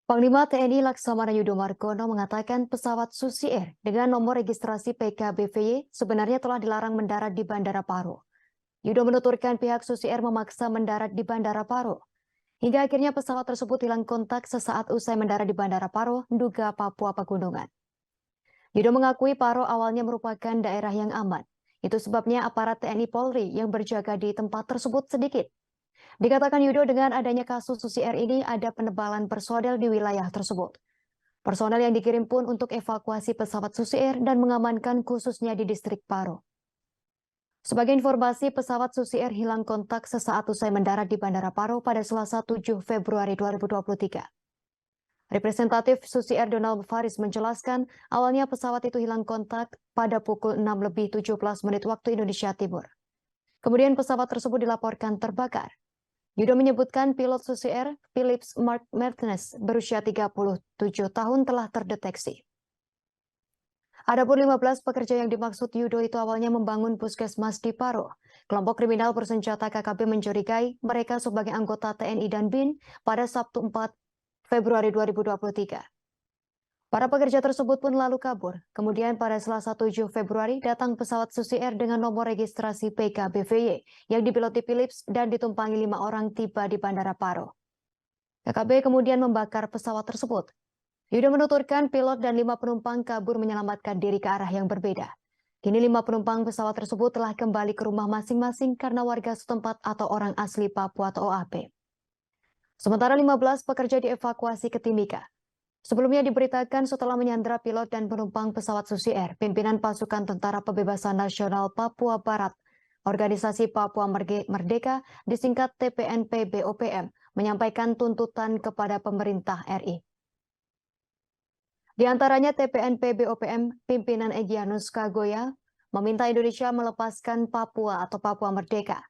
Panglima TNI Laksamana Yudo Margono mengatakan pesawat Susi Air dengan nomor registrasi PKBVY sebenarnya telah dilarang mendarat di Bandara Paro. Yudo menuturkan pihak Susi Air memaksa mendarat di Bandara Paro. Hingga akhirnya pesawat tersebut hilang kontak sesaat usai mendarat di Bandara Paro, Nduga, Papua Pegunungan. Yudo mengakui Paro awalnya merupakan daerah yang aman. Itu sebabnya aparat TNI Polri yang berjaga di tempat tersebut sedikit. Dikatakan Yudo dengan adanya kasus Susi Air ini ada penebalan personel di wilayah tersebut. Personel yang dikirim pun untuk evakuasi pesawat Susi Air dan mengamankan khususnya di distrik Paro. Sebagai informasi, pesawat Susi Air hilang kontak sesaat usai mendarat di Bandara Paro pada Selasa 7 Februari 2023. Representatif Susi Air Donald Faris menjelaskan awalnya pesawat itu hilang kontak pada pukul 6:17 waktu Indonesia Timur. Kemudian pesawat tersebut dilaporkan terbakar. Yudo menyebutkan pilot Susi Air, Philips Mark Martinez, berusia 37 tahun telah terdeteksi. Adapun 15 pekerja yang dimaksud Yudo itu awalnya membangun puskesmas di Paro. Kelompok kriminal bersenjata KKB mencurigai mereka sebagai anggota TNI dan BIN pada Sabtu 4 Februari 2023. Para pekerja tersebut pun lalu kabur. Kemudian pada Selasa 7 Februari datang pesawat Susi Air dengan nomor registrasi PKBVY yang dipiloti Philips dan ditumpangi 5 orang tiba di Bandara Paro. KKB kemudian membakar pesawat tersebut. Yudo menuturkan pilot dan 5 penumpang kabur menyelamatkan diri ke arah yang berbeda. Kini 5 penumpang pesawat tersebut telah kembali ke rumah masing-masing karena warga setempat atau orang asli Papua atau OAP. Sementara 15 pekerja dievakuasi ke Timika. Sebelumnya diberitakan setelah menyandra pilot dan penumpang pesawat Susi Air, pimpinan pasukan Tentara Pembebasan Nasional Papua Barat, Organisasi Papua Merdeka, disingkat TPNP-BOPM, menyampaikan tuntutan kepada pemerintah RI. Di antaranya TPNP-BOPM, pimpinan Egyanus Kagoya, meminta Indonesia melepaskan Papua atau Papua Merdeka.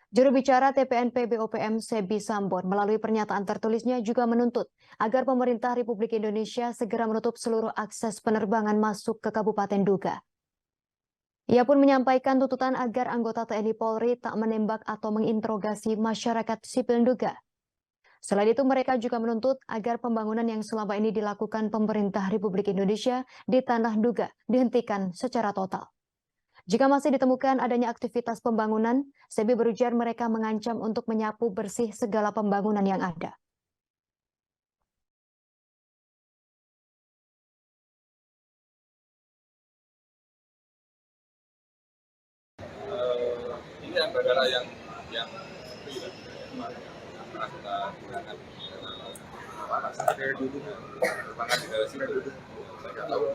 Juru bicara TPNP-BOPM Sebi Sambon melalui pernyataan tertulisnya juga menuntut agar pemerintah Republik Indonesia segera menutup seluruh akses penerbangan masuk ke Kabupaten Duga. Ia pun menyampaikan tuntutan agar anggota TNI Polri tak menembak atau menginterogasi masyarakat sipil Duga. Selain itu mereka juga menuntut agar pembangunan yang selama ini dilakukan pemerintah Republik Indonesia di tanah Duga dihentikan secara total. Jika masih ditemukan adanya aktivitas pembangunan, Sebi berujar mereka mengancam untuk menyapu bersih segala pembangunan yang ada. Ini adalah yang pernah kita gunakan panas dari dulu, panas dari situ. Saya nggak tahu.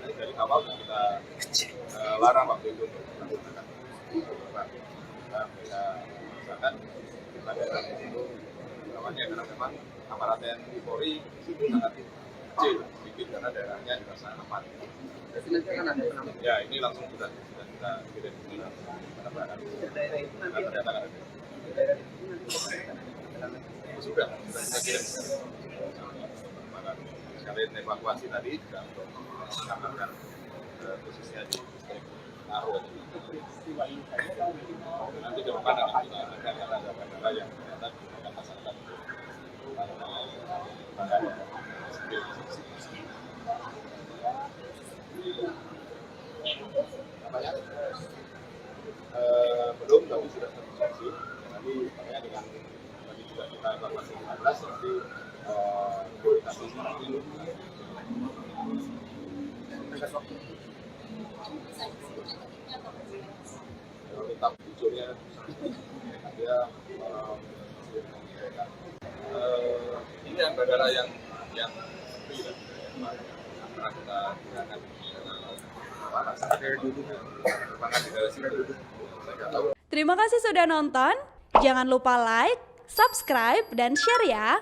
Dari awal kita larang waktu itu menggunakan kita misalkan pada itu namanya karena memang aparat TNI Polri sangat kecil sedikit karena daerahnya juga sangat aman. Ya ini langsung sudah kita kirim penerbangan. Sudah kita kirim. Sekalian evakuasi tadi juga untuk mengamankan posisinya di distrik Paro. Nanti ke depan akan ada bandara yang ternyata menggunakan masyarakat belum, tapi sudah terkonstruksi. Nanti makanya dengan tadi juga kita evakuasi 15 nanti koordinasi nanti tetap hijaunya dia ini adalah yang pernah kita gunakan panas dari dulu, panas dari situ. Saya nggak tahu. Terima kasih sudah nonton. Jangan lupa like, subscribe, dan share ya.